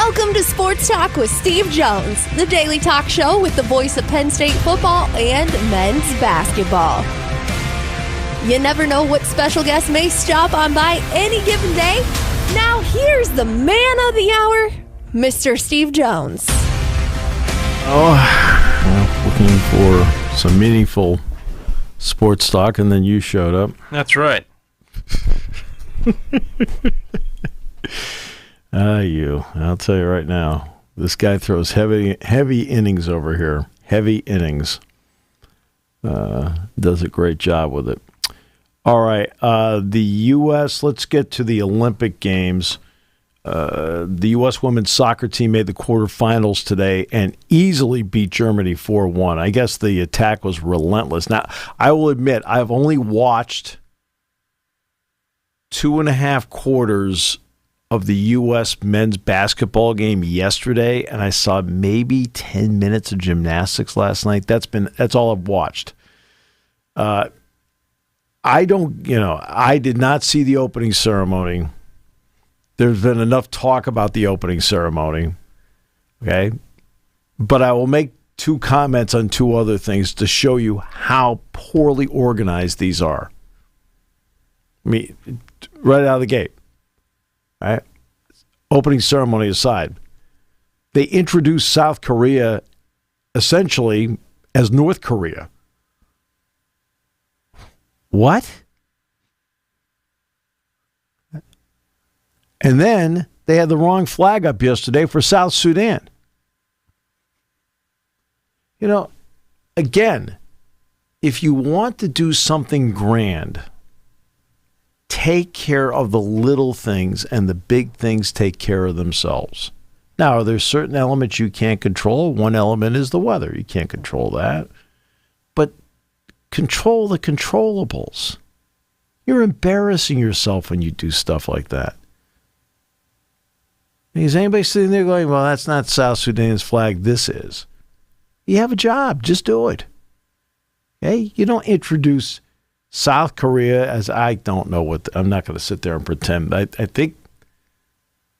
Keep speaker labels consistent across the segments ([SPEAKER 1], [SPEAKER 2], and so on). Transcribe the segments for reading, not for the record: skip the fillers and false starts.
[SPEAKER 1] Welcome to Sports Talk with Steve Jones, the daily talk show with the voice of Penn State football and men's basketball. You never know what special guest may stop on by any given day. Now here's the man of the hour, Mr. Steve Jones.
[SPEAKER 2] Looking for some meaningful sports talk, and then you showed up.
[SPEAKER 3] That's right.
[SPEAKER 2] I'll tell you right now, this guy throws heavy innings over here. Heavy innings. Does a great job with it. All right, the U.S., let's get to the Olympic Games. The U.S. women's soccer team made the quarterfinals today and easily beat Germany 4-1. I guess the attack was relentless. Now, I will admit, I've only watched 2.5 quarters of the U.S. men's basketball game yesterday, and I saw maybe 10 minutes of gymnastics last night. That's all I've watched. I did not see the opening ceremony. There's been enough talk about the opening ceremony, okay? But I will make 2 comments on 2 other things to show you how poorly organized these are. I mean, right out of the gate, right? Opening ceremony aside, they introduced South Korea essentially as North Korea. What? And then they had the wrong flag up yesterday for South Sudan. You know, again, if you want to do something grand, take care of the little things, and the big things take care of themselves. Now, there's certain elements you can't control. One element is the weather. You can't control that. But control the controllables. You're embarrassing yourself when you do stuff like that. Is anybody sitting there going, well, that's not South Sudan's flag, this is? You have a job, just do it. Okay? You don't introduce South Korea as, I don't know what, I'm not going to sit there and pretend. I think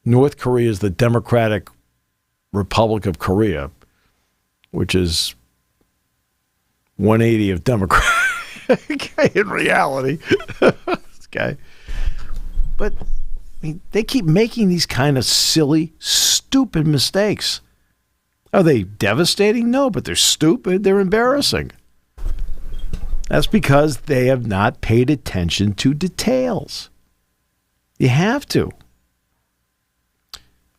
[SPEAKER 2] North Korea is the Democratic Republic of Korea, which is 180 of Democratic in reality. Okay. But I mean, they keep making these kind of silly, stupid mistakes. Are they devastating? No, but they're stupid. They're embarrassing. That's because they have not paid attention to details. You have to.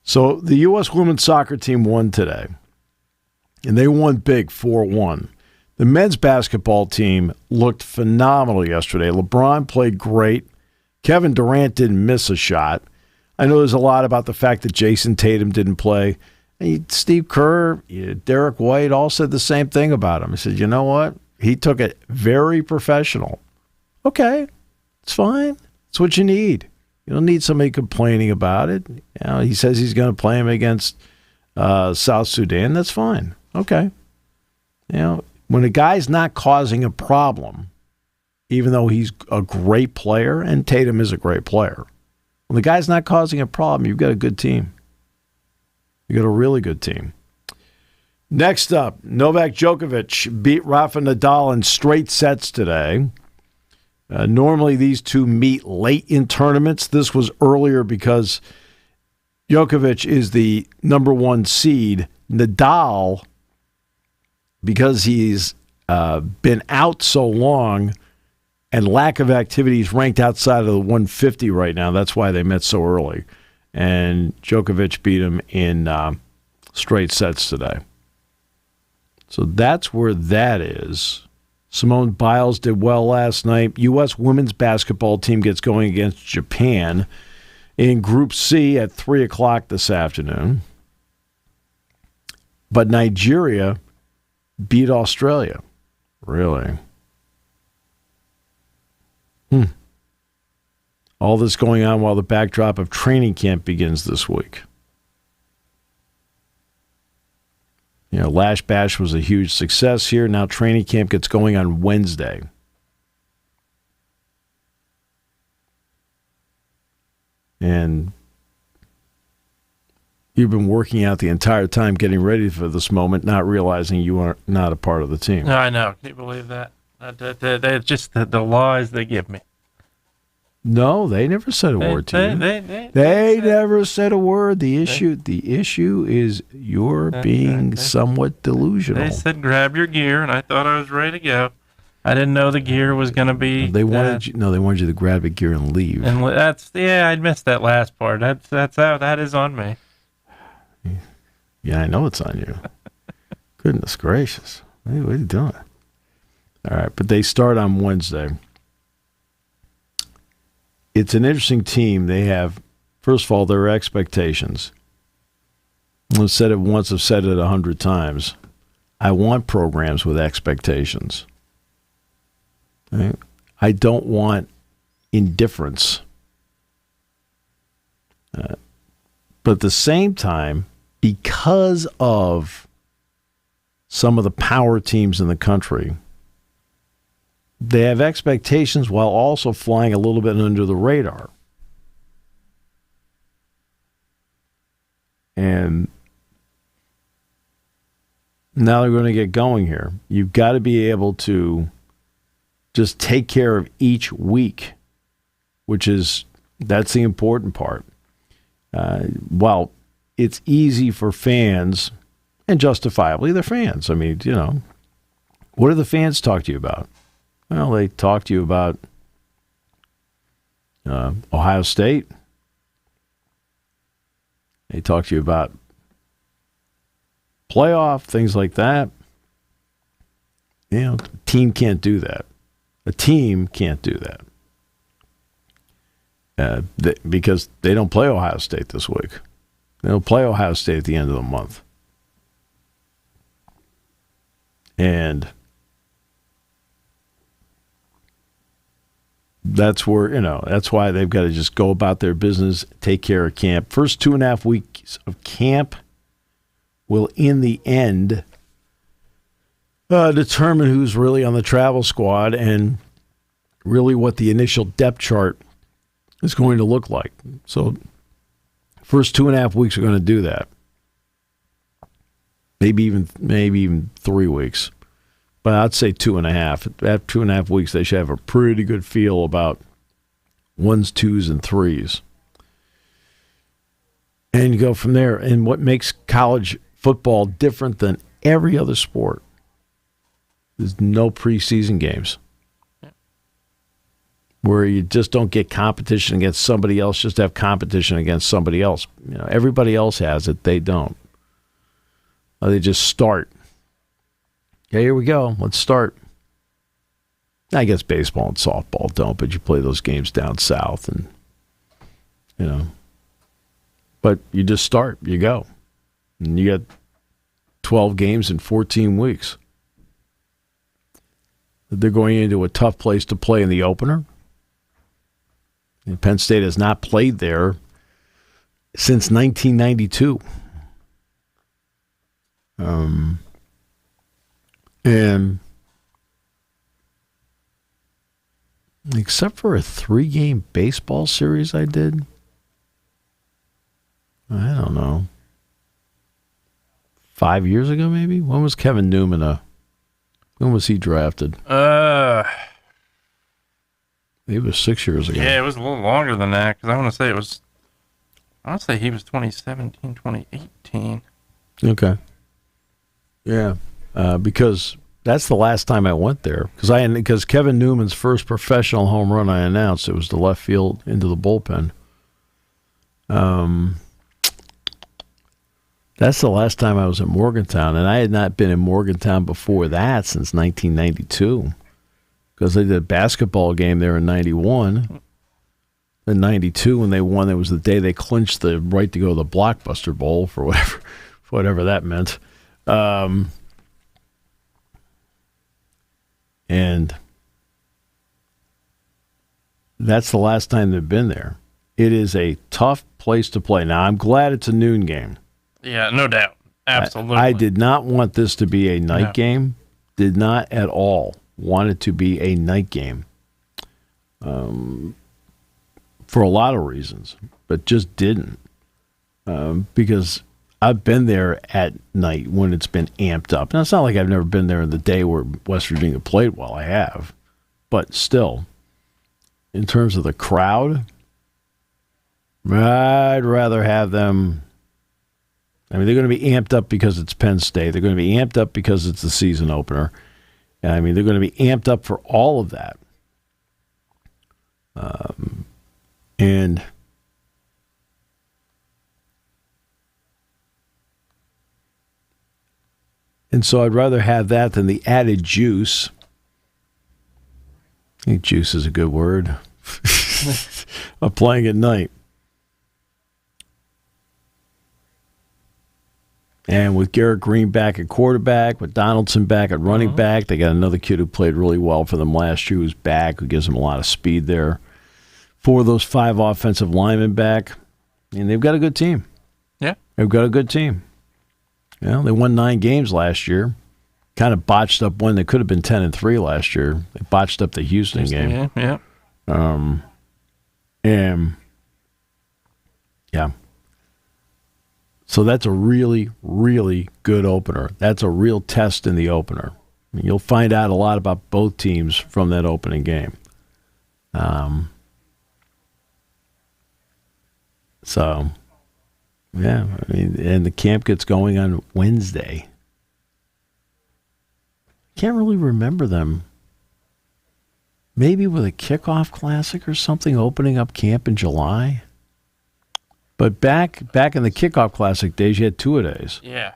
[SPEAKER 2] So the U.S. women's soccer team won today, and they won big 4-1. The men's basketball team looked phenomenal yesterday. LeBron played great. Kevin Durant didn't miss a shot. I know there's a lot about the fact that Jason Tatum didn't play. And Steve Kerr, Derek White all said the same thing about him. I said, you know what? He took it very professional. Okay, it's fine. It's what you need. You don't need somebody complaining about it. He says he's going to play him against South Sudan. That's fine. Okay. When a guy's not causing a problem, even though he's a great player, and Tatum is a great player, when the guy's not causing a problem, you've got a good team. You've got a really good team. Next up, Novak Djokovic beat Rafa Nadal in straight sets today. Normally, these two meet late in tournaments. This was earlier because Djokovic is the number 1 seed. Nadal, because he's been out so long and lack of activity, he's ranked outside of the 150 right now. That's why they met so early. And Djokovic beat him in straight sets today. So that's where that is. Simone Biles did well last night. U.S. women's basketball team gets going against Japan in Group C at 3 o'clock this afternoon. But Nigeria beat Australia. Really? All this going on while the backdrop of training camp begins this week. Lash Bash was a huge success here. Now training camp gets going on Wednesday. And You've been working out the entire time getting ready for this moment, not realizing you are not a part of the team.
[SPEAKER 3] No, I know. Can you believe that? They're just the lies they give me.
[SPEAKER 2] No, they never said a word to you. They never said a word. The issue is you're being somewhat delusional.
[SPEAKER 3] They said grab your gear, and I thought I was ready to go. I didn't know the gear was going to be.
[SPEAKER 2] They wanted you to grab the gear and leave.
[SPEAKER 3] And I missed that last part. That's how that is on me.
[SPEAKER 2] Yeah, I know it's on you. Goodness gracious. What are you doing? All right, but they start on Wednesday. It's an interesting team. They have, first of all, their expectations. I've said it once, I've said it 100 times. I want programs with expectations. Right? I don't want indifference. But at the same time, because of some of the power teams in the country, they have expectations while also flying a little bit under the radar. And now they're going to get going here. You've got to be able to just take care of each week, that's the important part. While it's easy for fans, and justifiably they're fans. I mean, what do the fans talk to you about? Well, they talk to you about Ohio State. They talk to you about playoff, things like that. A team can't do that. A team can't do that. Because they don't play Ohio State this week. They'll play Ohio State at the end of the month. And that's where, that's why they've got to just go about their business, take care of camp. First 2.5 weeks of camp will, in the end, determine who's really on the travel squad and really what the initial depth chart is going to look like. So first 2.5 weeks are going to do that. Maybe even 3 weeks. But I'd say 2.5. After 2.5 weeks, they should have a pretty good feel about 1s, 2s, and 3s. And you go from there. And what makes college football different than every other sport is no preseason games. Where you just don't get competition against somebody else, just have competition against somebody else. Everybody else has it, they don't. They just start. Okay, here we go. Let's start. I guess baseball and softball don't, but you play those games down south, and But you just start. You go, and you get 12 games in 14 weeks. They're going into a tough place to play in the opener. And Penn State has not played there since 1992. And except for a 3-game baseball series I did, I don't know, 5 years ago maybe? When was Kevin Newman when was he drafted? It was 6 years ago.
[SPEAKER 3] Yeah, it was a little longer than that, because I want to say he was 2017, 2018.
[SPEAKER 2] Okay. Yeah, because that's the last time I went there. Because Kevin Newman's first professional home run I announced, it was to left field into the bullpen. That's the last time I was in Morgantown, and I had not been in Morgantown before that since 1992. Because they did a basketball game there in 91. In 92, when they won, it was the day they clinched the right to go to the Blockbuster Bowl for whatever that meant. And that's the last time they've been there. It is a tough place to play. Now, I'm glad it's a noon game.
[SPEAKER 3] Yeah, no doubt. Absolutely.
[SPEAKER 2] I did not want this to be a night game. Did not at all want it to be a night game. For a lot of reasons, but just didn't. Because I've been there at night when it's been amped up. Now, it's not like I've never been there in the day where West Virginia played well. I have. But still, in terms of the crowd, I'd rather have them. I mean, they're going to be amped up because it's Penn State. They're going to be amped up because it's the season opener. I mean, they're going to be amped up for all of that. And so I'd rather have that than the added juice. I think juice is a good word. Of playing at night. And with Garrett Green back at quarterback, with Donaldson back at running back, they got another kid who played really well for them last year who's back, who gives them a lot of speed there. 4 of those 5 offensive linemen back. And they've got a good team.
[SPEAKER 3] Yeah.
[SPEAKER 2] They've got a good team. You know, they won 9 games last year. Kind of botched up one. They could have been 10-3 last year. They botched up the Houston game.
[SPEAKER 3] Yeah.
[SPEAKER 2] And yeah. So that's a really, really good opener. That's a real test in the opener. I mean, you'll find out a lot about both teams from that opening game. So, yeah, I mean, and the camp gets going on Wednesday. Can't really remember them. Maybe with a kickoff classic or something opening up camp in July. But back in the kickoff classic days, you had 2-a-days.
[SPEAKER 3] Yeah.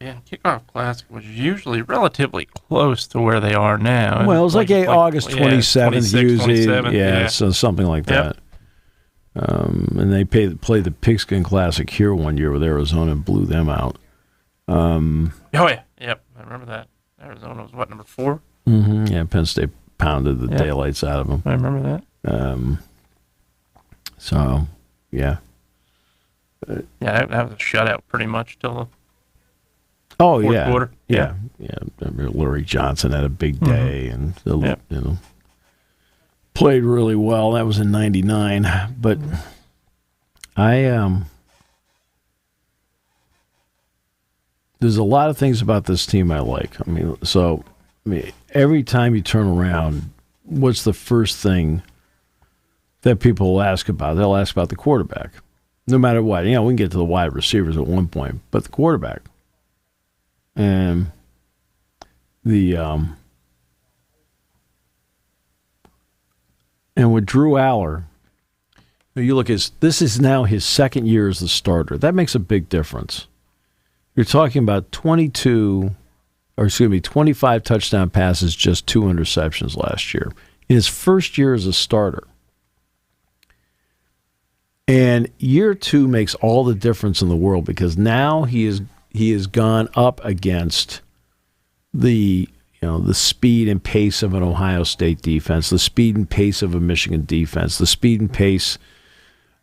[SPEAKER 3] Kickoff classic was usually relatively close to where they are now.
[SPEAKER 2] Well, it was like August 27th usually.
[SPEAKER 3] 27th,
[SPEAKER 2] yeah, so something like that. And they played the Pigskin Classic here one year with Arizona and blew them out.
[SPEAKER 3] Oh, yeah. Yep, I remember that. Arizona was, what, number 4?
[SPEAKER 2] Mm-hmm. Yeah, Penn State pounded the daylights out of them.
[SPEAKER 3] I remember that.
[SPEAKER 2] So, yeah.
[SPEAKER 3] That was a shutout pretty much till the
[SPEAKER 2] fourth
[SPEAKER 3] quarter.
[SPEAKER 2] Yeah. Lurie Johnson had a big day and played really well. That was in '99. But there's a lot of things about this team I like. I mean, every time you turn around, what's the first thing that people will ask about? They'll ask about the quarterback. No matter what. We can get to the wide receivers at one point, but the quarterback. And and with Drew Aller, you look at this is now his second year as the starter. That makes a big difference. You're talking about 25 touchdown passes, just 2 interceptions last year. In his first year as a starter. And year 2 makes all the difference in the world because now he has gone up against the speed and pace of an Ohio State defense, the speed and pace of a Michigan defense, the speed and pace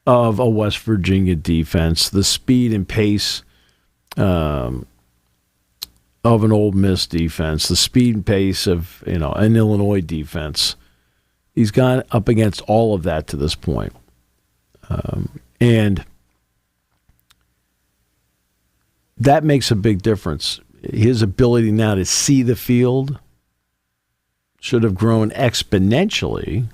[SPEAKER 2] of a West Virginia defense, the speed and pace of an Ole Miss defense, the speed and pace of an Illinois defense. He's gone up against all of that to this point. And that makes a big difference. His ability now to see the field should have grown exponentially.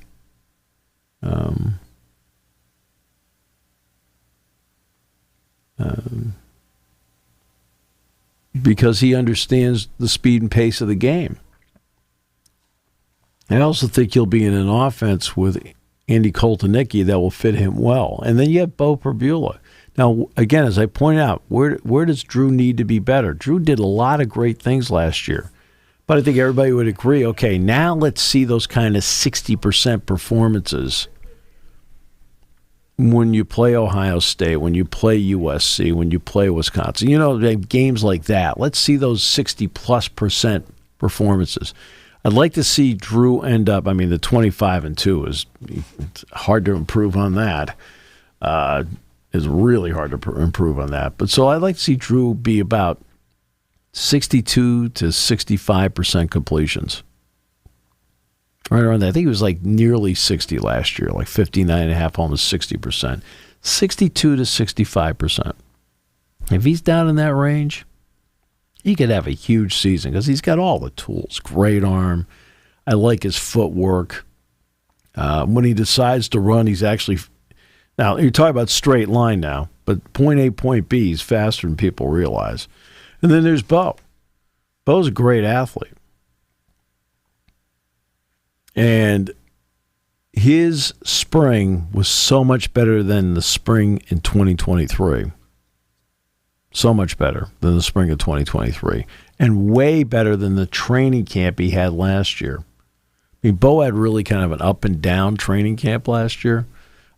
[SPEAKER 2] Because he understands the speed and pace of the game. I also think he'll be in an offense with Andy Koltanicki that will fit him well. And then you have Bo Perbula. Now, again, as I point out, where does Drew need to be better? Drew did a lot of great things last year. But I think everybody would agree, okay, now let's see those kind of 60% performances when you play Ohio State, when you play USC, when you play Wisconsin. Games like that. Let's see those 60+% performances. I'd like to see Drew end up, the 25-2 it's hard to improve on that. It's really hard to improve on that. But so I'd like to see Drew be about 62 to 65% completions. Right around that. I think he was like nearly 60 last year, like 59.5%, almost 60%. 62 to 65%. If he's down in that range, he could have a huge season because he's got all the tools. Great arm. I like his footwork. When he decides to run, he's actually... Now, you're talking about straight line now, but point A, point B, he's faster than people realize. And then there's Bo. Bo's a great athlete. And his spring was so much better than the spring in 2023. So much better than the spring of 2023. And way better than the training camp he had last year. I mean, Bo had really kind of an up and down training camp last year.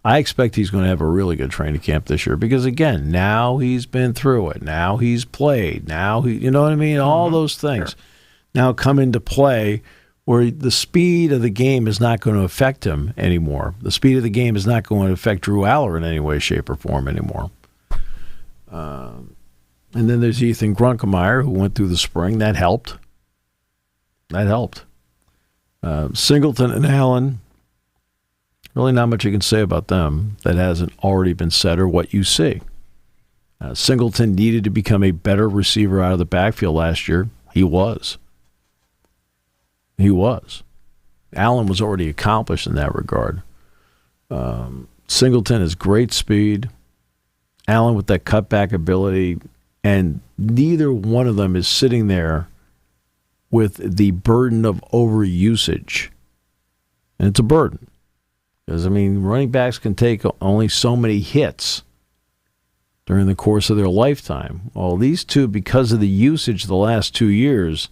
[SPEAKER 2] I expect he's going to have a really good training camp this year because, again, now he's been through it. Now he's played. Now he, you know what I mean? All those things
[SPEAKER 3] Sure.
[SPEAKER 2] now come into play where the speed of the game is not going to affect him anymore. The speed of the game is not going to affect Drew Aller in any way, shape, or form anymore. And then there's Ethan Grunkemeyer, who went through the spring. That helped. Singleton and Allen, really not much you can say about them that hasn't already been said or what you see. Singleton needed to become a better receiver out of the backfield last year. He was. Allen was already accomplished in that regard. Singleton has great speed. Allen with that cutback ability. And neither one of them is sitting there with the burden of overusage. And it's a burden. Because, I mean, running backs can take only so many hits during the course of their lifetime. Well, these two, because of the usage the last 2 years,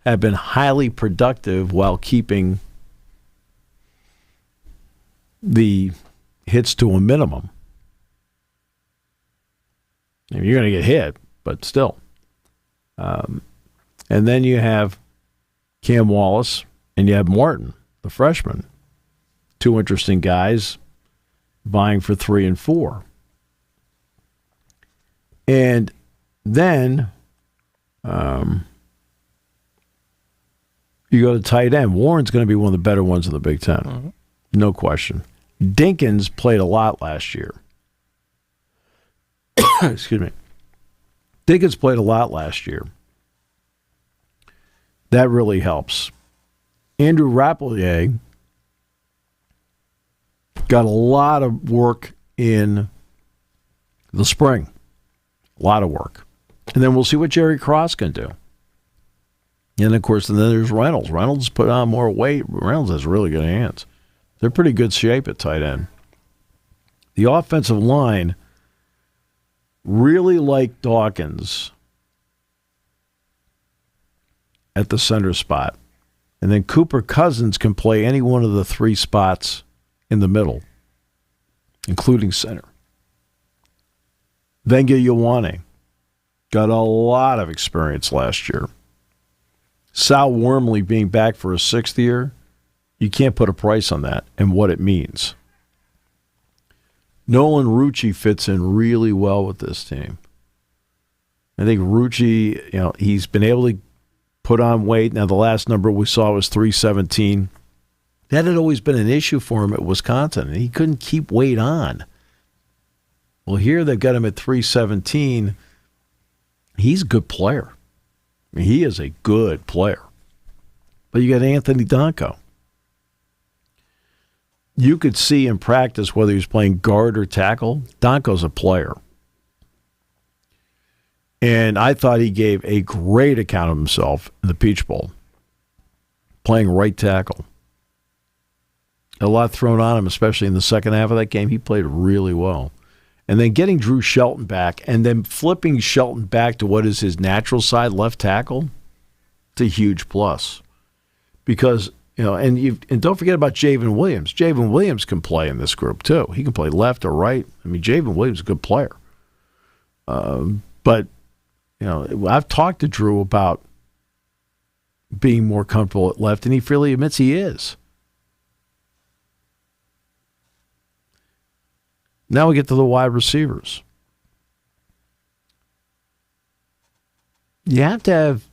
[SPEAKER 2] have been highly productive while keeping the hits to a minimum. I mean, you're going to get hit, but still. And then you have Cam Wallace and you have Martin, the freshman. Two interesting guys vying for 3 and 4. And then you go to tight end. Warren's going to be one of the better ones in the Big Ten. Mm-hmm. No question. Dinkins played a lot last year. Excuse me. Dinkins played a lot last year. That really helps. Andrew Rappelier got a lot of work in the spring. A lot of work. And then we'll see what Jerry Cross can do. And, of course, then there's Reynolds. Reynolds put on more weight. Reynolds has really good hands. They're pretty good shape at tight end. The offensive line really like Dawkins at the center spot. And then Cooper Cousins can play any one of the 3 spots in the middle, including center. Venga Ioane got a lot of experience last year. Sal Wormley being back for a 6th year, you can't put a price on that and what it means. Nolan Rucci fits in really well with this team. I think Rucci, he's been able to put on weight. Now, the last number we saw was 317. That had always been an issue for him at Wisconsin, and he couldn't keep weight on. Well, here they've got him at 317. He's a good player. I mean, he is a good player. But you got Anthony Donko. You could see in practice whether he's playing guard or tackle. Donko's a player. And I thought he gave a great account of himself in the Peach Bowl, playing right tackle. A lot thrown on him, especially in the second half of that game. He played really well. And then getting Drew Shelton back and then flipping Shelton back to what is his natural side, left tackle, it's a huge plus. Because, and don't forget about Javen Williams. Javen Williams can play in this group, too. He can play left or right. I mean, Javen Williams is a good player. But, I've talked to Drew about being more comfortable at left, and he freely admits he is. Now we get to the wide receivers. You have to have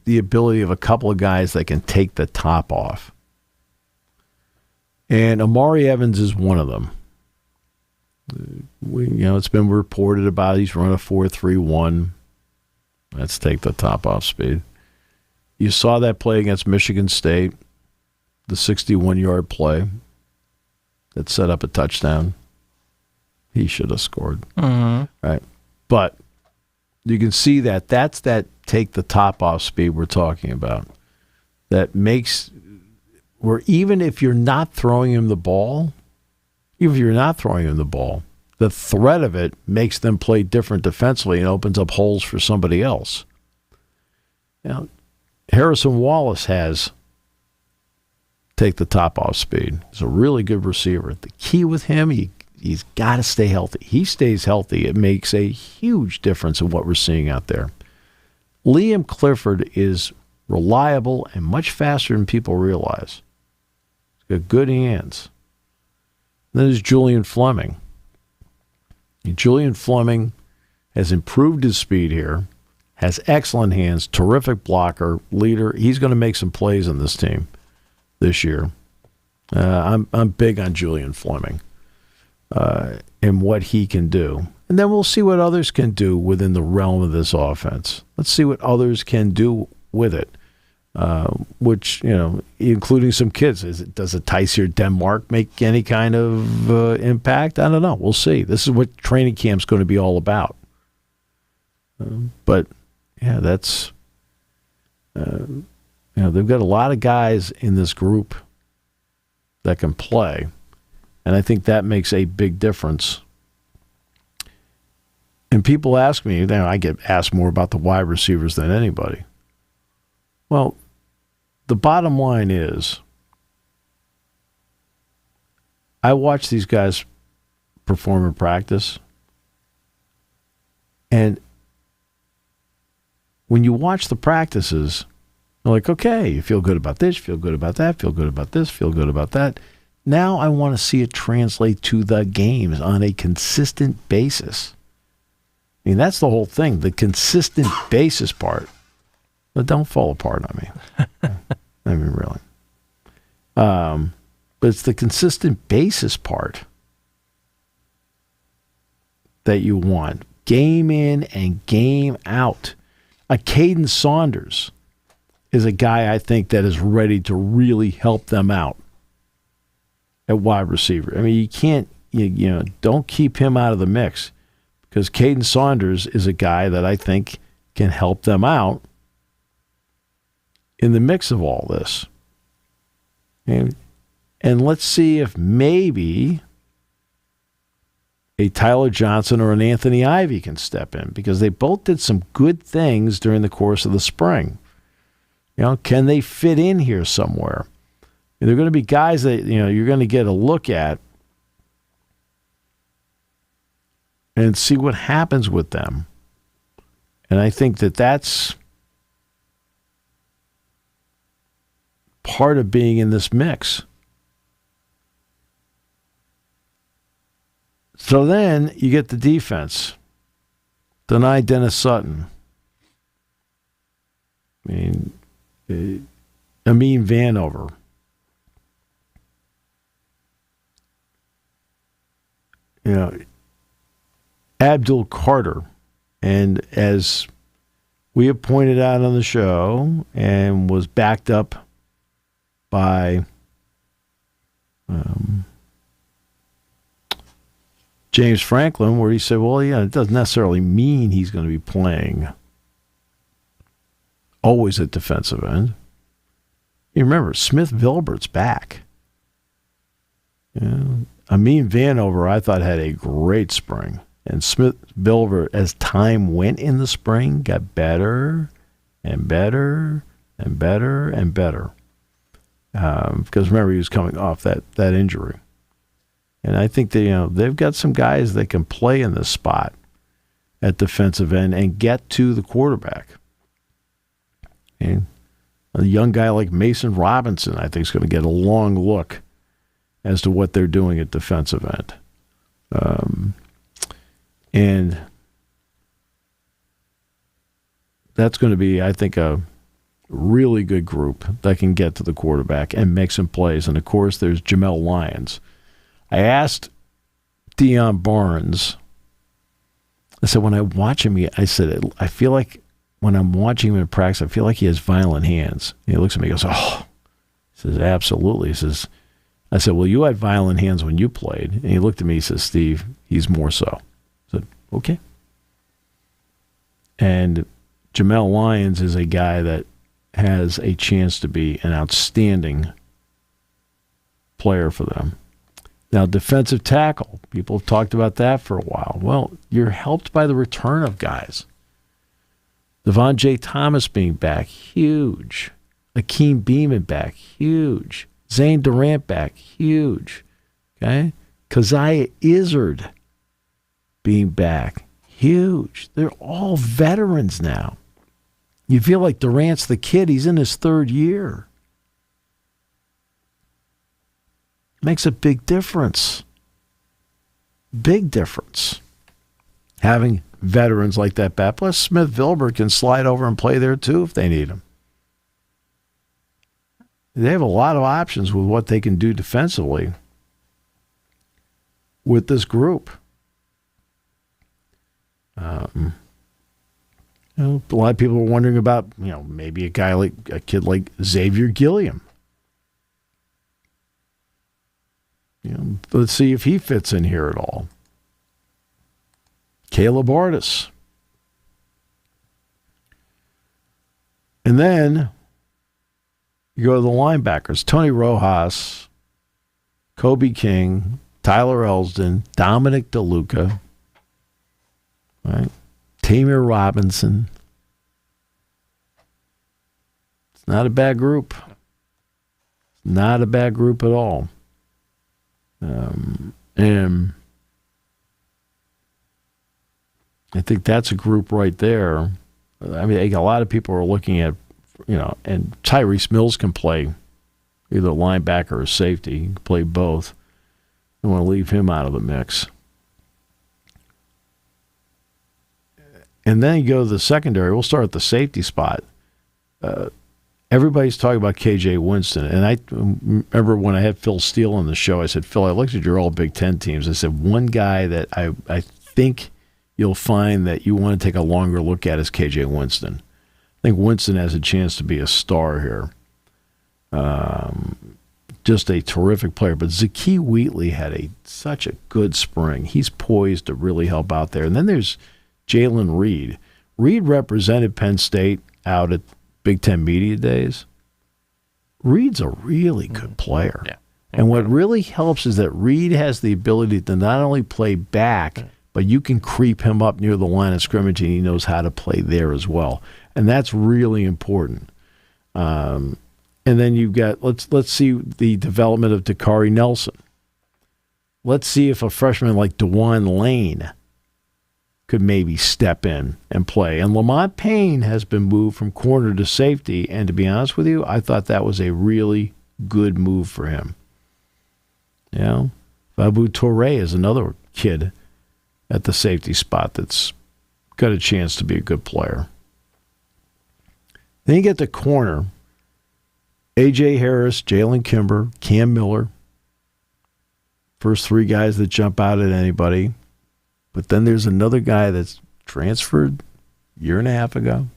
[SPEAKER 2] the ability of a couple of guys that can take the top off. And Amari Evans is one of them. It's been reported about he's run a 4.31. Let's take the top off speed. You saw that play against Michigan State, the 61-yard play that set up a touchdown. He should have scored.
[SPEAKER 3] Mm-hmm.
[SPEAKER 2] Right. But you can see that's that take the top off speed we're talking about. That makes where even if you're not throwing him the ball, the threat of it makes them play different defensively and opens up holes for somebody else. Now, Harrison Wallace has take the top off speed. He's a really good receiver. The key with him, he's got to stay healthy. He stays healthy. It makes a huge difference in what we're seeing out there. Liam Clifford is reliable and much faster than people realize. He's got good hands. Then there's Julian Fleming. Julian Fleming has improved his speed here, has excellent hands, terrific blocker, leader. He's going to make some plays on this team this year. I'm big on Julian Fleming and what he can do. And then we'll see what others can do within the realm of this offense. Let's see what others can do with it, which, including some kids. Does a Tysier Denmark make any kind of impact? I don't know. We'll see. This is what training camp's going to be all about. But, yeah, that's, they've got a lot of guys in this group that can play. And I think that makes a big difference. And people ask me, I get asked more about the wide receivers than anybody. Well, the bottom line is, I watch these guys perform in practice, and when you watch the practices, you're like, okay, you feel good about this, feel good about that, feel good about this, feel good about that. Now I want to see it translate to the games on a consistent basis. I mean, that's the whole thing, the consistent basis part. But don't fall apart on me. I mean, really. But it's the consistent basis part that you want. Game in and game out. A Caden Saunders is a guy I think that is ready to really help them out at wide receiver. I mean, you can't, don't keep him out of the mix, because Caden Saunders is a guy that I think can help them out in the mix of all this. And let's see if maybe a Tyler Johnson or an Anthony Ivey can step in, because they both did some good things during the course of the spring. Can they fit in here somewhere? And they're going to be guys that, you're going to get a look at and see what happens with them. And I think that's part of being in this mix. So then you get the defense. Deny Dennis Sutton. I mean, Amin Vanover. Abdul Carter. And as we have pointed out on the show, and was backed up by James Franklin, where he said, well, it doesn't necessarily mean he's going to be playing always at defensive end. You remember, Smith Vilbert's back. Amin Vanover, I thought, had a great spring. And Smith Vilbert, as time went in the spring, got better and better and better and better. Because remember, he was coming off that injury. And I think they've got some guys that can play in this spot at defensive end and get to the quarterback. And a young guy like Mason Robinson, I think, is going to get a long look as to what they're doing at defensive end. And that's going to be, I think, a Really good group that can get to the quarterback and make some plays. And, of course, there's Jamel Lyons. I asked Deion Barnes, I said, when I watch him, I said, I feel like when I'm watching him in practice, I feel like he has violent hands. And he looks at me and goes, oh. He says, absolutely. He says, I said, well, you had violent hands when you played. And he looked at me and says, Steve, he's more so. I said, okay. And Jamel Lyons is a guy that has a chance to be an outstanding player for them. Now, defensive tackle, people have talked about that for a while. Well, you're helped by the return of guys. Devon J. Thomas being back, huge. Akeem Beamon back, huge. Zane Durant back, huge. Okay? Keziah Izzard being back, huge. They're all veterans now. You feel like Durant's the kid. He's in his third year. Makes a big difference. Big difference. Having veterans like that back. Plus, Smith Vilbert can slide over and play there too if they need him. They have a lot of options with what they can do defensively with this group. A lot of people are wondering about, maybe a kid like Xavier Gilliam. Let's see if he fits in here at all. Caleb Artis. And then you go to the linebackers. Tony Rojas, Kobe King, Tyler Elsdon, Dominic DeLuca, right? Tamir Robinson. It's not a bad group. Not a bad group at all. And I think that's a group right there. I mean, a lot of people are looking at, and Tyrese Mills can play either linebacker or safety. He can play both. I want to leave him out of the mix. And then you go to the secondary. We'll start at the safety spot. Everybody's talking about KJ Winston. And I remember when I had Phil Steele on the show, I said, Phil, I looked at your all Big Ten teams. I said, one guy that I think you'll find that you want to take a longer look at is KJ Winston. I think Winston has a chance to be a star here. Just a terrific player. But Zakee Wheatley had such a good spring. He's poised to really help out there. And then there's Jalen Reed. Reed represented Penn State out at Big Ten Media Days. Reed's a really good player. Yeah. And what really helps is that Reed has the ability to not only play back, but you can creep him up near the line of scrimmage, and he knows how to play there as well. And that's really important. And then you've got, let's see the development of Dakari Nelson. Let's see if a freshman like DeJuan Lane could maybe step in and play. And Lamont Payne has been moved from corner to safety, and to be honest with you, I thought that was a really good move for him. Babu Toure is another kid at the safety spot that's got a chance to be a good player. Then you get the corner. A.J. Harris, Jalen Kimber, Cam Miller. First three guys that jump out at anybody. But then there's another guy that's transferred a year and a half ago.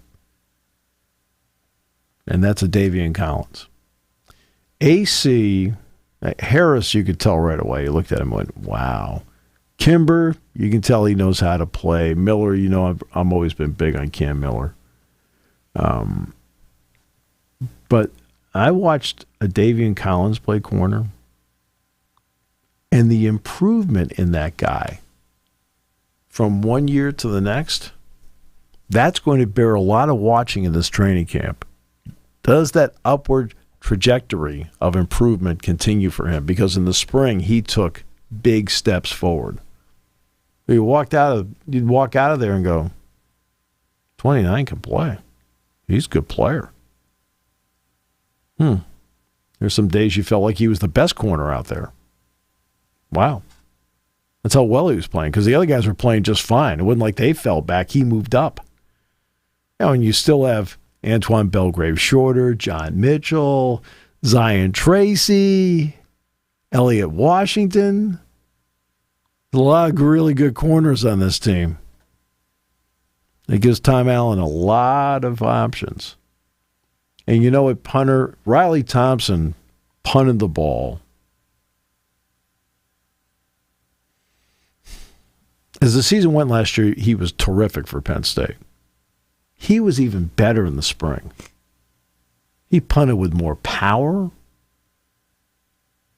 [SPEAKER 2] And that's a Davian Collins. A.C. Harris, you could tell right away. You looked at him and went, wow. Kimber, you can tell he knows how to play. Miller, I'm always been big on Cam Miller. But I watched a Davian Collins play corner, and the improvement in that guy from 1 year to the next, that's going to bear a lot of watching in this training camp. Does that upward trajectory of improvement continue for him? Because in the spring, he took big steps forward. You'd walk out of there and go, 29 can play. He's a good player. There's some days you felt like he was the best corner out there. Wow. That's how well he was playing, because the other guys were playing just fine. It wasn't like they fell back. He moved up. And you still have Antoine Belgrave-Shorter, John Mitchell, Zion Tracy, Elliott Washington. There's a lot of really good corners on this team. It gives Tom Allen a lot of options. And you know what, punter Riley Thompson punted the ball. As the season went last year, he was terrific for Penn State. He was even better in the spring. He punted with more power.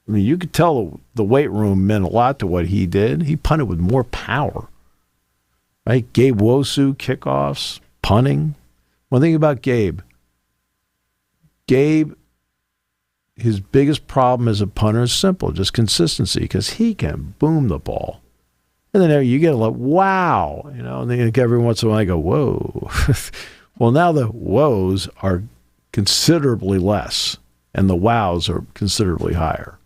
[SPEAKER 2] I mean, you could tell the weight room meant a lot to what he did. He punted with more power. Right? Gabe Wosu, kickoffs, punting. One thing about Gabe, his biggest problem as a punter is simple, just consistency, because he can boom the ball. And then you get a lot, wow, and then every once in a while I go, whoa. Well, now the woes are considerably less, and the wows are considerably higher.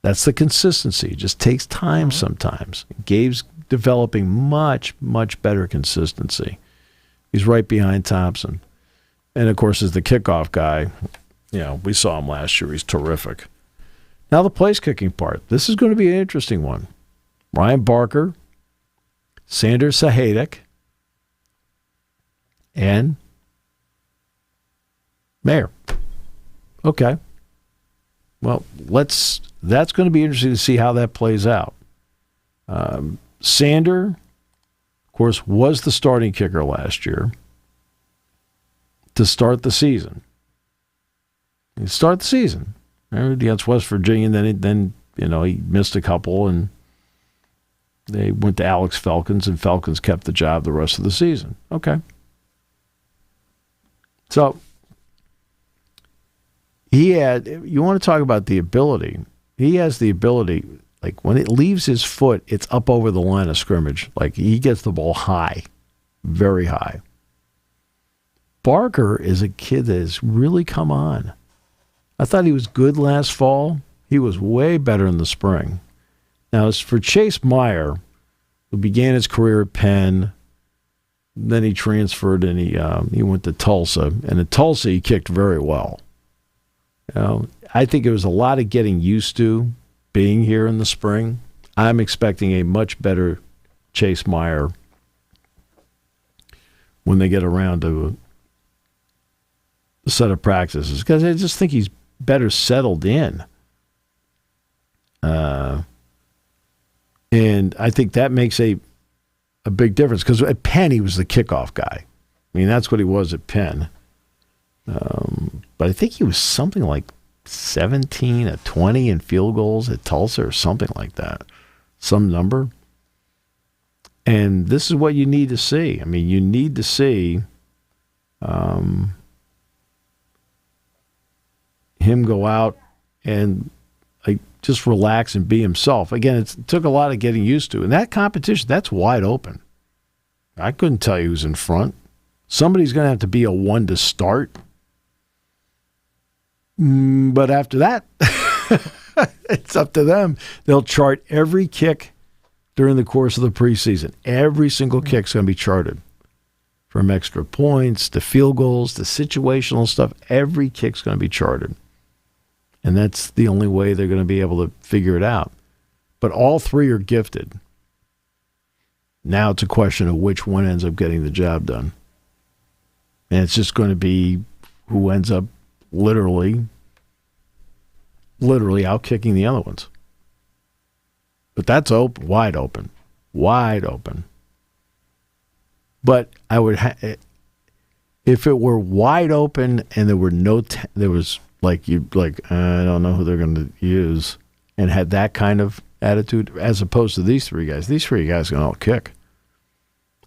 [SPEAKER 2] That's the consistency. It just takes time sometimes. Gabe's developing much, much better consistency. He's right behind Thompson. And, of course, as the kickoff guy, we saw him last year. He's terrific. Now the place kicking part. This is going to be an interesting one. Ryan Barker, Sanders Sahaydak, and Mayer. Okay. Well, that's going to be interesting to see how that plays out. Sander, of course, was the starting kicker last year to start the season. Against West Virginia, then he missed a couple, and they went to Alex Falcons, and Falcons kept the job the rest of the season. Okay. So you want to talk about the ability. He has the ability, like when it leaves his foot, it's up over the line of scrimmage. Like he gets the ball high, very high. Barker is a kid that has really come on. I thought he was good last fall. He was way better in the spring. Now, as for Chase Meyer, who began his career at Penn, then he transferred and he went to Tulsa. And at Tulsa, he kicked very well. I think it was a lot of getting used to being here in the spring. I'm expecting a much better Chase Meyer when they get around to the set of practices, because I just think he's better settled in. And I think that makes a big difference, because at Penn, he was the kickoff guy. I mean, that's what he was at Penn. But I think he was something like 17 of 20 in field goals at Tulsa or something like that. Some number. And this is what you need to see. I mean, you need to see him go out and just relax and be himself. Again, it took a lot of getting used to. And that competition, that's wide open. I couldn't tell you who's in front. Somebody's going to have to be a one to start. But after that, it's up to them. They'll chart every kick during the course of the preseason. Every single kick's going to be charted. From extra points to field goals to situational stuff, every kick's going to be charted. And that's the only way they're going to be able to figure it out. But all three are gifted. Now it's a question of which one ends up getting the job done. And it's just going to be who ends up literally out-kicking the other ones. But that's open, wide open. But I would if it were wide open and there were there was I don't know who they're going to use, and had that kind of attitude, as opposed to these three guys. These three guys can all kick.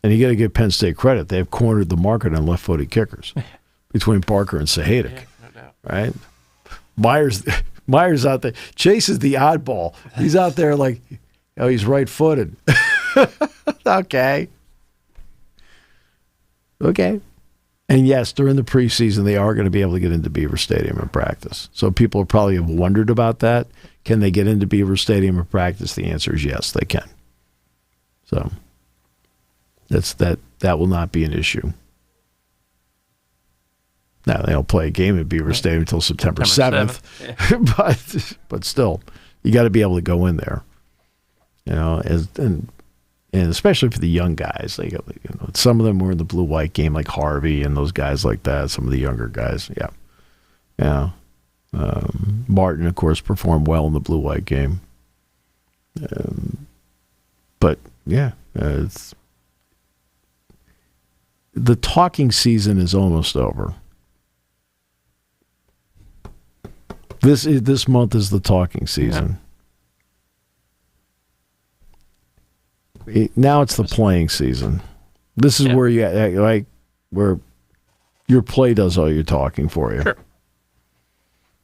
[SPEAKER 2] And you got to give Penn State credit. They've cornered the market on left-footed kickers between Barker and Sahaydak. Yeah, no doubt. Right? Myers out there. Chase is the oddball. He's out there he's right-footed. Okay. And yes, during the preseason, they are going to be able to get into Beaver Stadium and practice. So people probably have wondered about that. Can they get into Beaver Stadium and practice? The answer is yes, they can. So that will not be an issue. Now, they don't play a game at Beaver Stadium until September 7th. Yeah. but still, you got to be able to go in there. And especially for the young guys. Some of them were in the blue-white game, like Harvey and those guys like that, some of the younger guys. Yeah. Martin, of course, performed well in the blue-white game. But, yeah, the talking season is almost over. This month is the talking season. Yeah. Now it's the playing season. This is where where your play does all your talking for you.
[SPEAKER 3] Sure.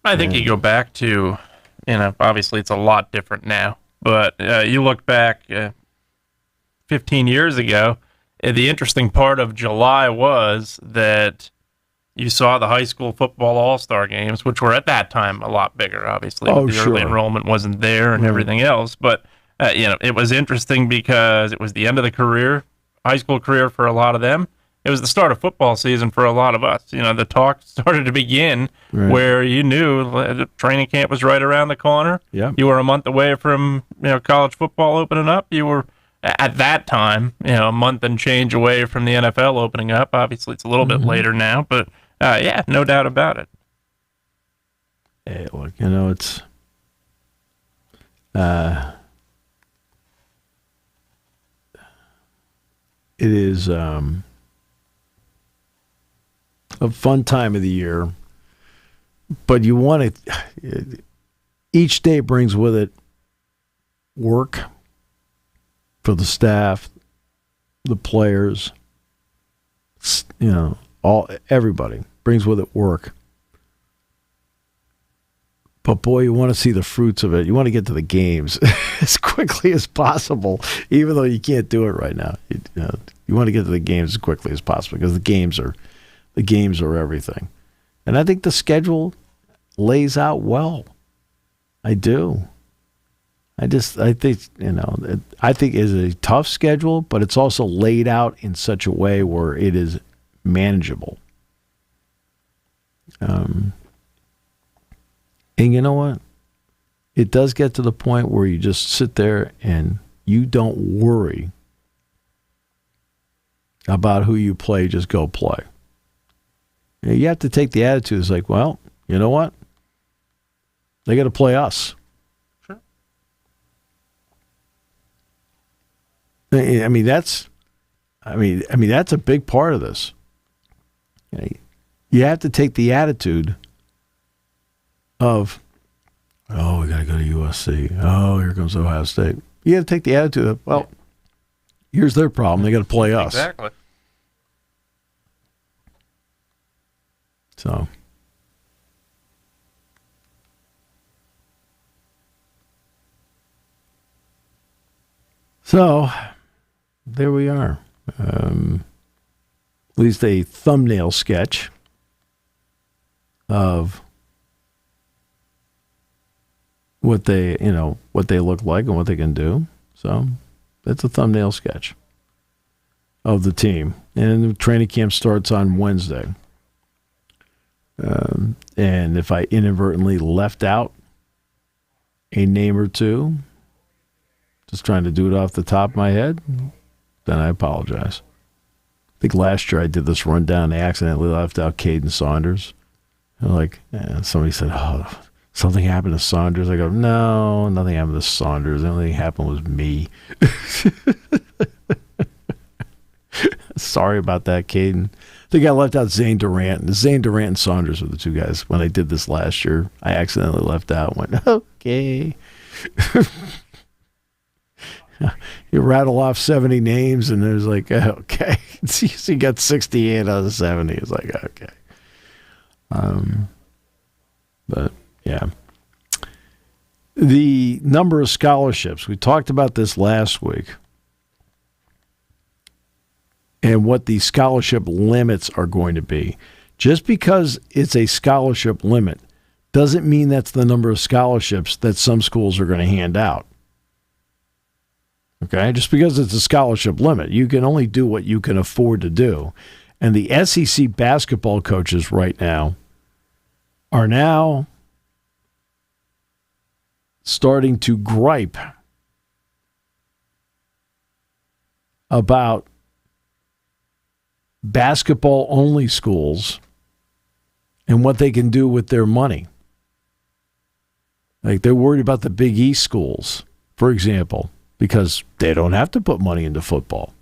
[SPEAKER 3] I think you go back to, obviously it's a lot different now, but you look back 15 years ago, the interesting part of July was that you saw the high school football all-star games, which were at that time a lot bigger, obviously. The early enrollment wasn't there and everything else. But, it was interesting because it was the end of the high school career for a lot of them. It was the start of football season for a lot of us. The talk started to begin where you knew the training camp was right around the corner.
[SPEAKER 2] Yeah.
[SPEAKER 3] You were a month away from, college football opening up. You were, at that time, a month and change away from the NFL opening up. Obviously, it's a little bit later now, but no doubt about it.
[SPEAKER 2] Hey, look, it's it is a fun time of the year, but you want it. Each day brings with it work for the staff, the players, everybody brings with it work. But boy, you want to see the fruits of it. You want to get to the games as quickly as possible, even though you can't do it right now. You want to get to the games as quickly as possible because the games are everything. And I think the schedule lays out well. I do. I think it's a tough schedule, but it's also laid out in such a way where it is manageable. And you know what? It does get to the point where you just sit there and you don't worry about who you play, just go play. You have to take the attitude, it's like, well, you know what? They got to play us.
[SPEAKER 3] Sure.
[SPEAKER 2] I mean, that's a big part of this. You have to take the attitude of, oh, we got to go to USC. Oh, here comes Ohio State. You got to take the attitude of, well, here's their problem. They got to play us.
[SPEAKER 3] Exactly.
[SPEAKER 2] So there we are. At least a thumbnail sketch of what they look like and what they can do. So that's a thumbnail sketch of the team. And the training camp starts on Wednesday. And if I inadvertently left out a name or two, just trying to do it off the top of my head, then I apologize. I think last year I did this rundown. I accidentally left out Caden Saunders. Somebody said, oh, something happened to Saunders. I go, no, nothing happened to Saunders. The only thing happened was me. Sorry about that, Caden. I think I left out Zane Durant. Zane Durant and Saunders were the two guys. When I did this last year, I accidentally left out and went, okay. You rattle off 70 names, and there's like, okay. So you got 68 out of 70. It's like, okay. But, yeah. The number of scholarships. We talked about this last week. And what the scholarship limits are going to be. Just because it's a scholarship limit doesn't mean that's the number of scholarships that some schools are going to hand out. Okay? Just because it's a scholarship limit, you can only do what you can afford to do. And the SEC basketball coaches right now are starting to gripe about basketball-only schools and what they can do with their money. Like, they're worried about the Big East schools, for example, because they don't have to put money into football.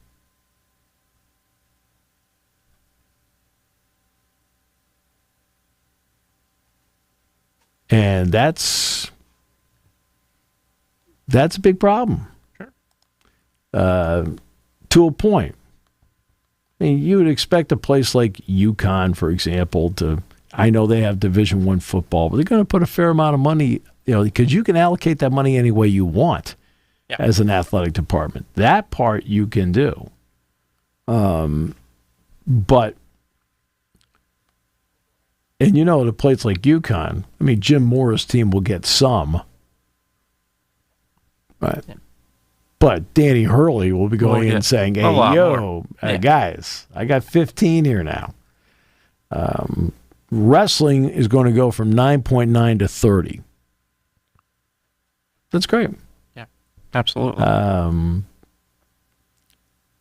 [SPEAKER 2] And that's a big problem.
[SPEAKER 3] Sure.
[SPEAKER 2] To a point. I mean, you would expect a place like UConn, for example, I know they have Division I football, but they're going to put a fair amount of money, because you can allocate that money any way you want as an athletic department. That part you can do. But, and at a place like UConn, I mean, Jim Moore's team will get some. Right. Yeah. But Danny Hurley will be going in saying, hey, guys, I got 15 here now. Wrestling is going to go from 9.9 to 30. That's great.
[SPEAKER 3] Yeah, absolutely.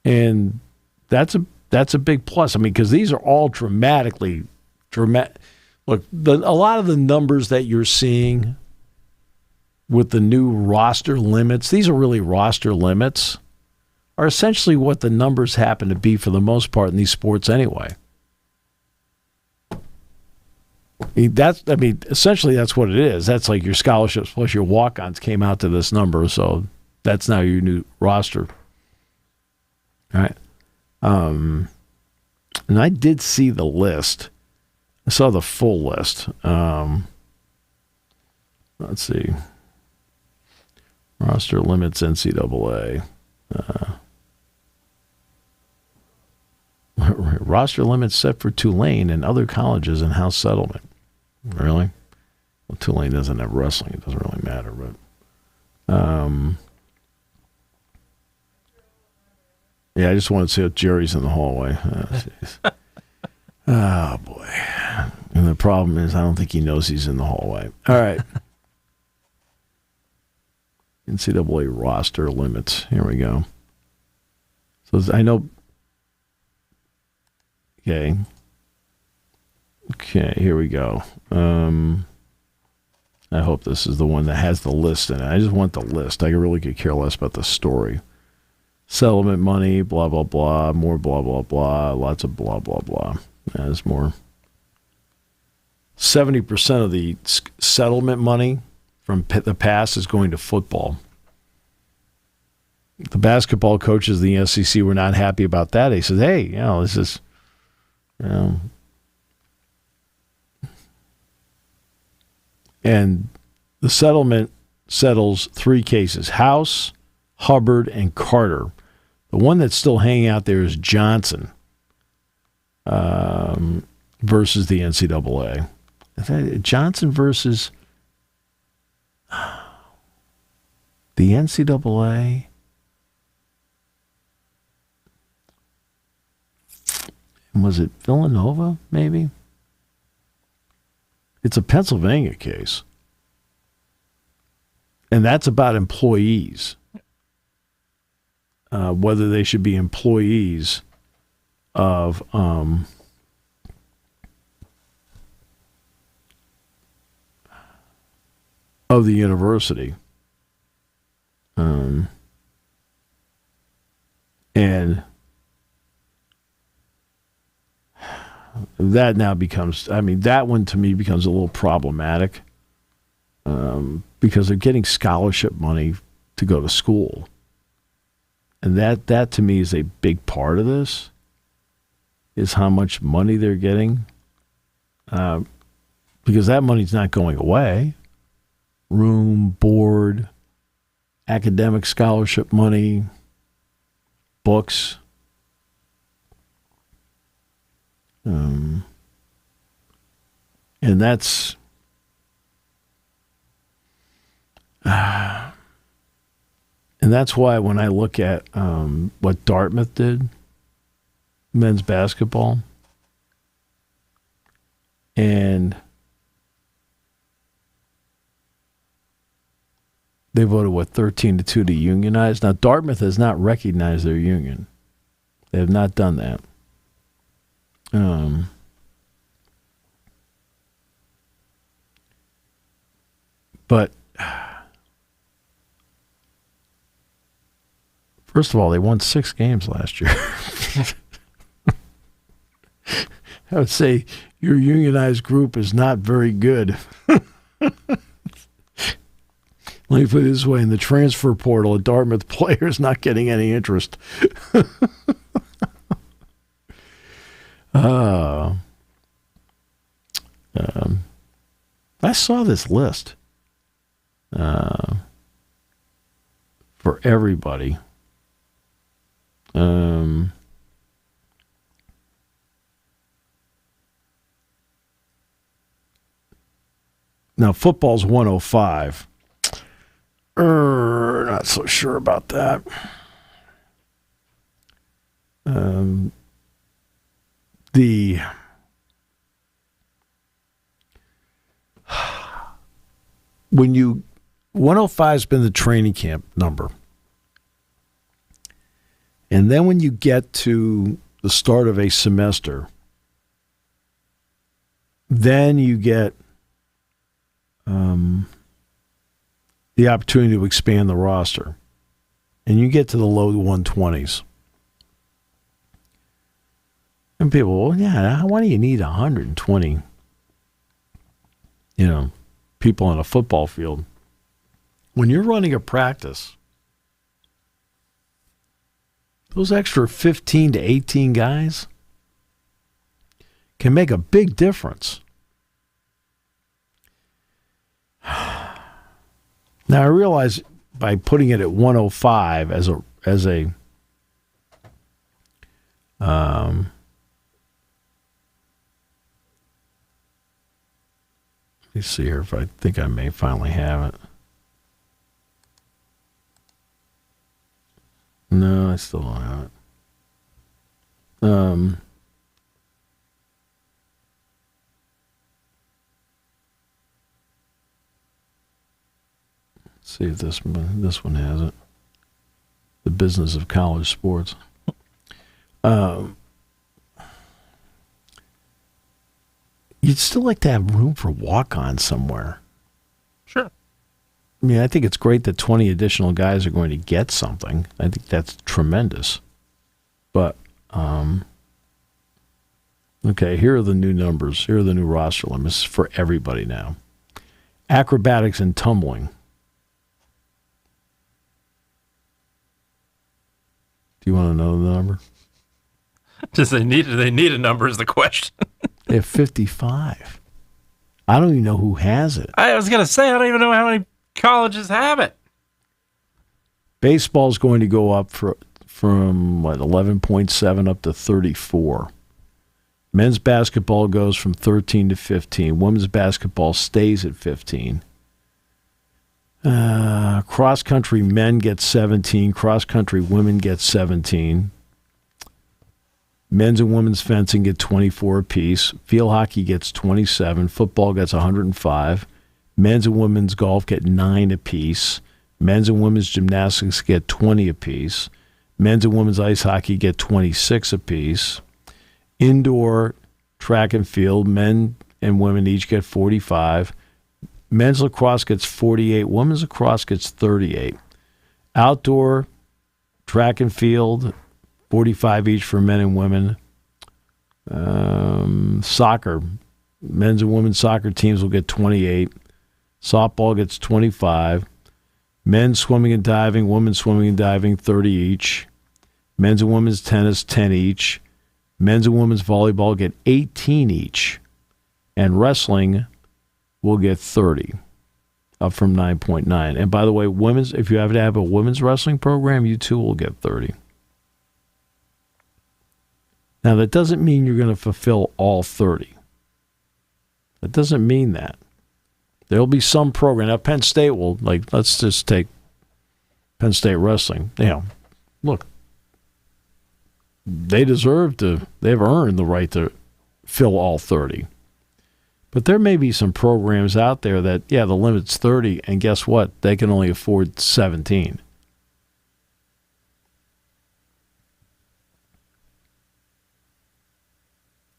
[SPEAKER 2] And that's a big plus. I mean, because these are all dramatic. Look, a lot of the numbers that you're seeing with the new roster limits, these are really roster limits, are essentially what the numbers happen to be for the most part in these sports anyway. Essentially that's what it is. That's like your scholarships plus your walk-ons came out to this number, so that's now your new roster. All right. And I did see the list. I saw the full list. Let's see. Roster limits NCAA. Roster limits set for Tulane and other colleges and house settlement. Really? Well, Tulane doesn't have wrestling. It doesn't really matter. But yeah, I just want to see if Jerry's in the hallway. Oh, boy. And the problem is I don't think he knows he's in the hallway. All right. NCAA roster limits. Here we go. So I know. Okay, here we go. I hope this is the one that has the list in it. I just want the list. I really could care less about the story. Settlement money, blah, blah, blah, more blah, blah, blah, lots of blah, blah, blah. There's more. 70% of the settlement money from the past is going to football. The basketball coaches of the SEC were not happy about that. They said, hey, this is, and the settlement settles 3 cases: House, Hubbard, and Carter. The one that's still hanging out there is Johnson versus the NCAA. Johnson versus the NCAA. Was it Villanova, maybe? It's a Pennsylvania case. And that's about employees. Whether they should be employees of the university. And that now becomes, that one to me becomes a little problematic because they're getting scholarship money to go to school. And that to me is a big part of this, is how much money they're getting. Because that money's not going away. Room, board, academic scholarship money, books. And that's why when I look at what Dartmouth did, men's basketball. And they voted, 13-2 to unionize. Now, Dartmouth has not recognized their union. They have not done that. But first of all, they won 6 games last year. I would say your unionized group is not very good. Let me put it this way, in the transfer portal, a Dartmouth player is not getting any interest. I saw this list for everybody. Now, football's 105. Not so sure about that. The 105's been the training camp number. And then when you get to the start of a semester, then you get the opportunity to expand the roster. And you get to the low 120s. And people, well, yeah, why do you need 120, people on a football field? When you're running a practice, those extra 15 to 18 guys can make a big difference. Now, I realize by putting it at 105 as a let me see here if I think I may finally have it. No, I still don't have it. See if this one has it. The business of college sports. You'd still like to have room for walk-ons somewhere.
[SPEAKER 3] Sure.
[SPEAKER 2] I mean, I think it's great that 20 additional guys are going to get something. I think that's tremendous. But, okay, here are the new numbers. Here are the new roster limits for everybody now. Acrobatics and tumbling. Do you want to know the number?
[SPEAKER 3] Just they need a number is the question.
[SPEAKER 2] They have 55. I don't even know who has it.
[SPEAKER 3] I was going to say, I don't even know how many colleges have it.
[SPEAKER 2] Baseball's going to go up from 11.7 up to 34. Men's basketball goes from 13 to 15. Women's basketball stays at 15. Cross-country men get 17. Cross-country women get 17. Men's and women's fencing get 24 apiece. Field hockey gets 27. Football gets 105. Men's and women's golf get 9 apiece. Men's and women's gymnastics get 20 apiece. Men's and women's ice hockey get 26 apiece. Indoor track and field, men and women each get 45. Men's lacrosse gets 48. Women's lacrosse gets 38. Outdoor track and field, 45 each for men and women. Soccer, men's and women's soccer teams will get 28. Softball gets 25. Men's swimming and diving, women's swimming and diving, 30 each. Men's and women's tennis, 10 each. Men's and women's volleyball get 18 each. And wrestling will get 30, up from 9.9. And by the way, women's, if you have to have a women's wrestling program, you too will get 30. Now, that doesn't mean you're going to fulfill all 30. That doesn't mean that. There'll be some program. Now, Penn State will, let's just take Penn State wrestling. Look, They've earned the right to fill all 30. But there may be some programs out there that, the limit's 30, and guess what? They can only afford 17.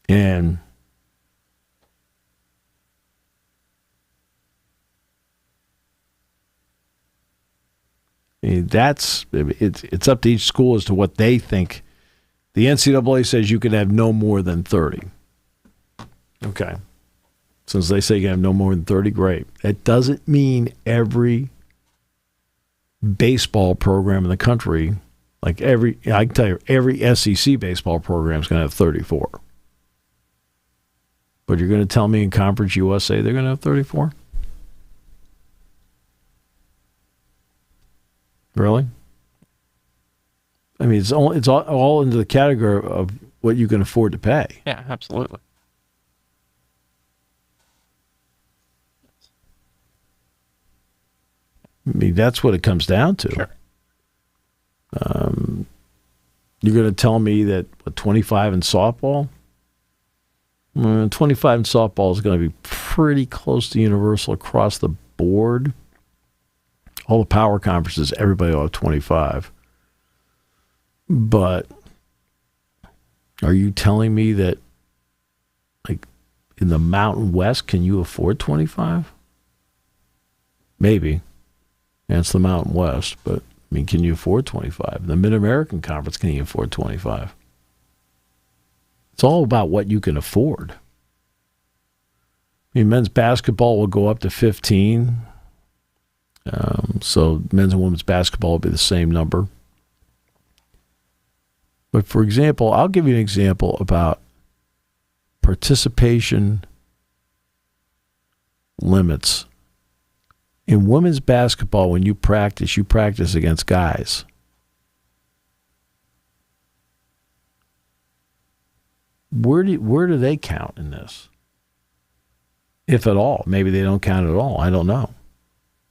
[SPEAKER 2] And it's up to each school as to what they think. The NCAA says you can have no more than 30. Okay. Since they say you can have no more than 30, great. That doesn't mean every baseball program in the country, I can tell you, every SEC baseball program is going to have 34. But you're going to tell me in Conference USA they're going to have 34? Really? I mean, it's all into the category of what you can afford to pay.
[SPEAKER 3] Yeah, absolutely.
[SPEAKER 2] I mean, that's what it comes down to.
[SPEAKER 3] Sure.
[SPEAKER 2] You're going to tell me that 25 in softball? 25 in softball is going to be pretty close to universal across the board. All the power conferences, everybody will have 25. But are you telling me that, in the Mountain West, can you afford 25? Maybe. And it's the Mountain West, but, can you afford 25? The Mid-American Conference, can you afford 25? It's all about what you can afford. Men's basketball will go up to 15. So men's and women's basketball will be the same number. But for example, I'll give you an example about participation limits. In women's basketball, when you practice against guys. Where do they count in this? If at all. Maybe they don't count at all. I don't know.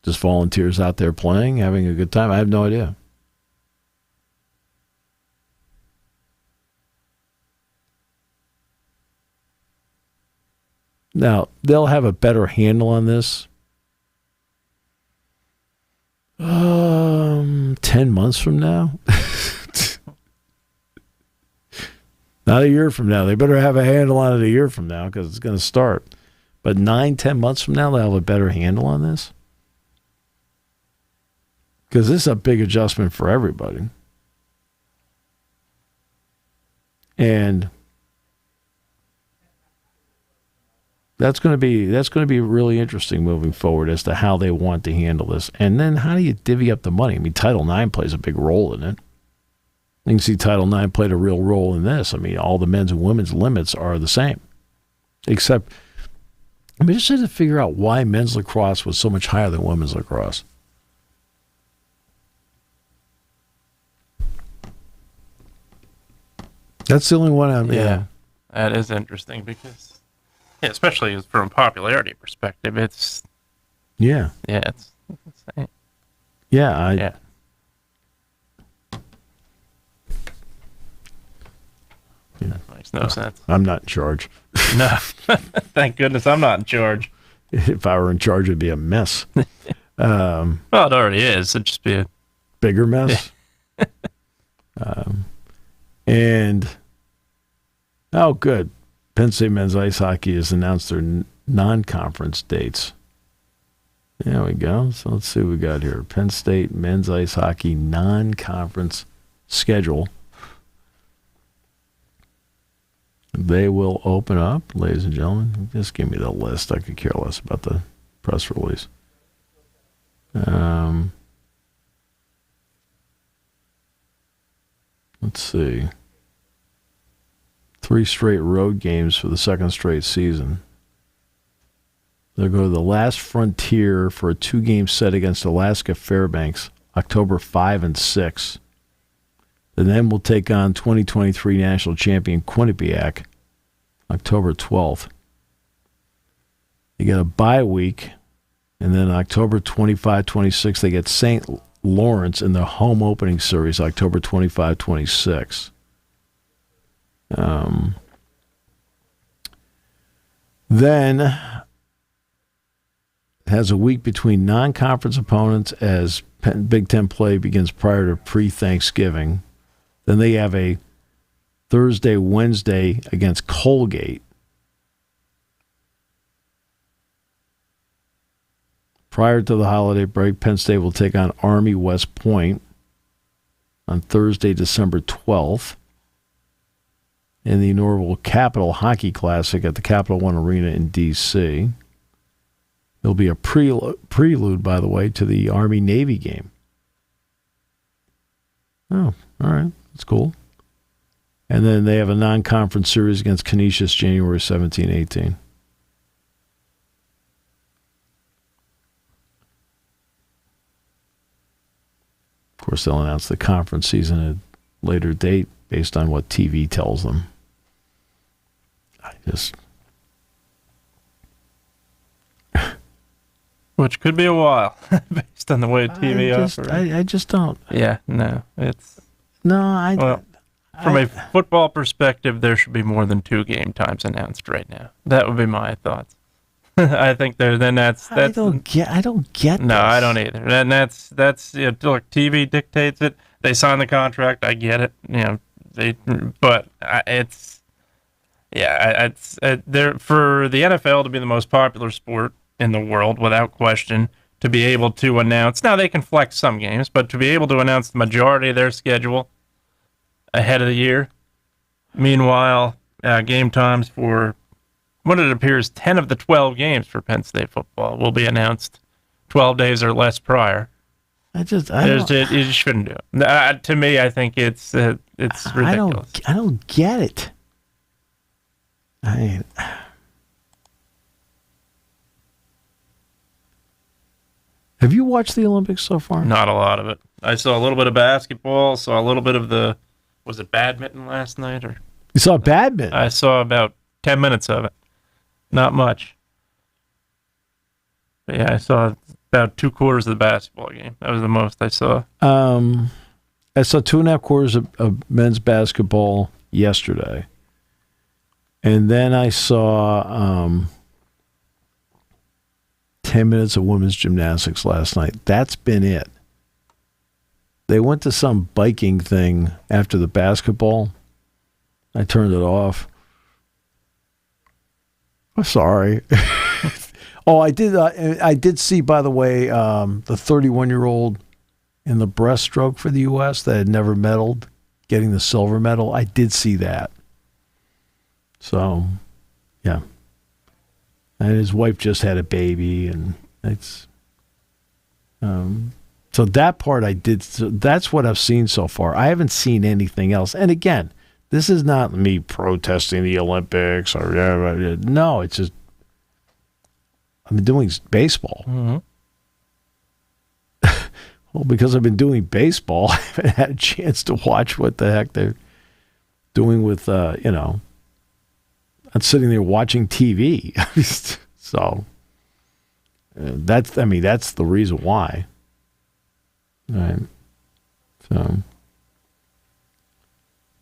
[SPEAKER 2] Just volunteers out there playing, having a good time. I have no idea. Now, they'll have a better handle on this 10 months from now. Not a year from now. They better have a handle on it a year from now because it's going to start. But 9-10 months from now, they'll have a better handle on this. Because this is a big adjustment for everybody. And that's going to be really interesting moving forward as to how they want to handle this. And then how do you divvy up the money? Title IX plays a big role in it. You can see Title IX played a real role in this. All the men's and women's limits are the same. Except, just had to figure out why men's lacrosse was so much higher than women's lacrosse. That's the only one
[SPEAKER 3] Yeah, that is interesting because, especially from a popularity perspective, it's...
[SPEAKER 2] Yeah.
[SPEAKER 3] Yeah, it's insane.
[SPEAKER 2] Yeah,
[SPEAKER 3] That makes no sense.
[SPEAKER 2] I'm not in charge.
[SPEAKER 3] No. Thank goodness I'm not in charge.
[SPEAKER 2] If I were in charge, it'd be a mess.
[SPEAKER 3] Well, it already is. It'd just be a...
[SPEAKER 2] Bigger mess. And, good. Penn State men's ice hockey has announced their non-conference dates. There we go. So let's see what we got here. Penn State men's ice hockey non-conference schedule. They will open up, ladies and gentlemen. Just give me the list. I could care less about the press release. Let's see. 3 straight road games for the second straight season. They'll go to the Last Frontier for a 2-game set against Alaska Fairbanks, October 5 and 6. And then we'll take on 2023 national champion Quinnipiac, October 12th. They get a bye week, and then October 25-26, they get St. Lawrence in the home opening series, October 25-26. Then has a week between non-conference opponents as Big Ten play begins prior to pre-Thanksgiving. Then they have a Thursday, Wednesday against Colgate. Prior to the holiday break, Penn State will take on Army West Point on Thursday, December 12th in the Norval Capital Hockey Classic at the Capital One Arena in D.C. There'll be a prelude, by the way, to the Army-Navy game. Oh, all right. That's cool. And then they have a non-conference series against Canisius January 17, 18. Of course, they'll announce the conference season at a later date based on what TV tells them.
[SPEAKER 3] Which could be a while, based on the way TV offers.
[SPEAKER 2] I just don't.
[SPEAKER 3] Yeah, no, it's...
[SPEAKER 2] No,
[SPEAKER 3] from a football perspective, there should be more than 2 game times announced right now. That would be my thoughts. I think that's
[SPEAKER 2] I don't get.
[SPEAKER 3] No,
[SPEAKER 2] this.
[SPEAKER 3] I don't either. And that's look, TV dictates it. They sign the contract. I get it. But it's there for the NFL to be the most popular sport in the world, without question, to be able to announce. Now they can flex some games, but to be able to announce the majority of their schedule ahead of the year. Meanwhile, game times for what it appears 10 of the 12 games for Penn State football will be announced 12 days or less prior. You shouldn't do it. To me, I think it's ridiculous.
[SPEAKER 2] I don't get it. Have you watched the Olympics so far?
[SPEAKER 3] Not a lot of it. I saw a little bit of basketball, saw a little bit of was it badminton last night? Or
[SPEAKER 2] you saw badminton?
[SPEAKER 3] I saw about 10 minutes of it. Not much. But yeah, I saw about 2/4 of the basketball game. That was the most I saw.
[SPEAKER 2] I saw 2.5 quarters of men's basketball yesterday. And then I saw 10 minutes of women's gymnastics last night. That's been it. They went to some biking thing after the basketball. I turned it off. I'm sorry. Oh, I did see, by the way, the 31-year-old in the breaststroke for the U.S. that had never medaled, getting the silver medal. I did see that. So, yeah. And his wife just had a baby, and it's... So that part I did. So that's what I've seen so far. I haven't seen anything else. And again, this is not me protesting the Olympics or no. It's just I've been doing baseball.
[SPEAKER 3] Mm-hmm.
[SPEAKER 2] Well, because I've been doing baseball, I haven't had a chance to watch what the heck they're doing with I'm sitting there watching TV. So that's the reason why. Right. So,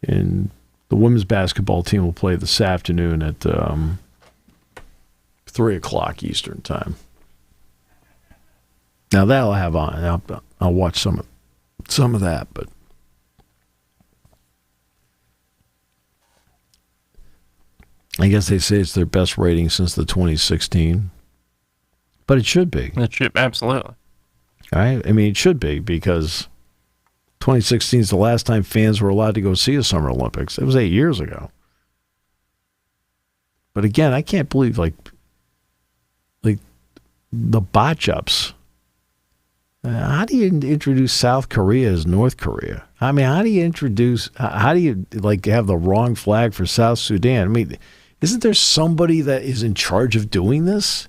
[SPEAKER 2] and the women's basketball team will play this afternoon at 3:00 Eastern time. Now that'll have on. I'll watch some of that, but I guess they say it's their best rating since the 2016. But it should be.
[SPEAKER 3] It should, absolutely.
[SPEAKER 2] Right? I mean, it should be, because 2016 is the last time fans were allowed to go see a Summer Olympics. It was 8 years ago. But again, I can't believe like the botch-ups. How do you introduce South Korea as North Korea? I mean, how do you have the wrong flag for South Sudan? I mean, isn't there somebody that is in charge of doing this?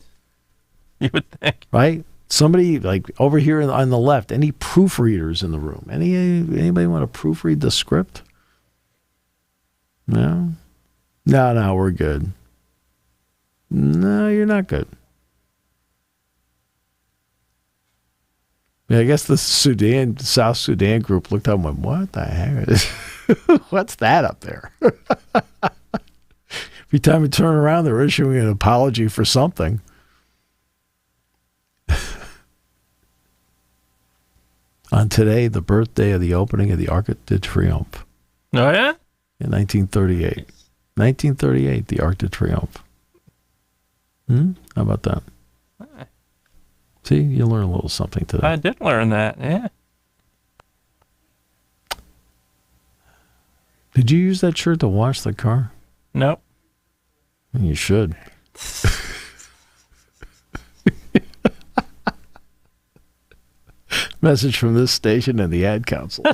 [SPEAKER 3] You would think.
[SPEAKER 2] Right? Somebody like over here on the left, any proofreaders in the room? Anybody want to proofread the script? No, we're good. No, you're not good. Yeah, I guess the South Sudan group looked up and went, what the heck is this? What's that up there? Every time you turn around, they're issuing an apology for something. On today, the birthday of the opening of the Arc de Triomphe.
[SPEAKER 3] Oh, yeah?
[SPEAKER 2] In 1938. 1938, the Arc de Triomphe. How about that? See, you learn a little something today.
[SPEAKER 3] I did learn that, yeah.
[SPEAKER 2] Did you use that shirt to wash the car?
[SPEAKER 3] Nope.
[SPEAKER 2] You should. Message from this station and the ad council.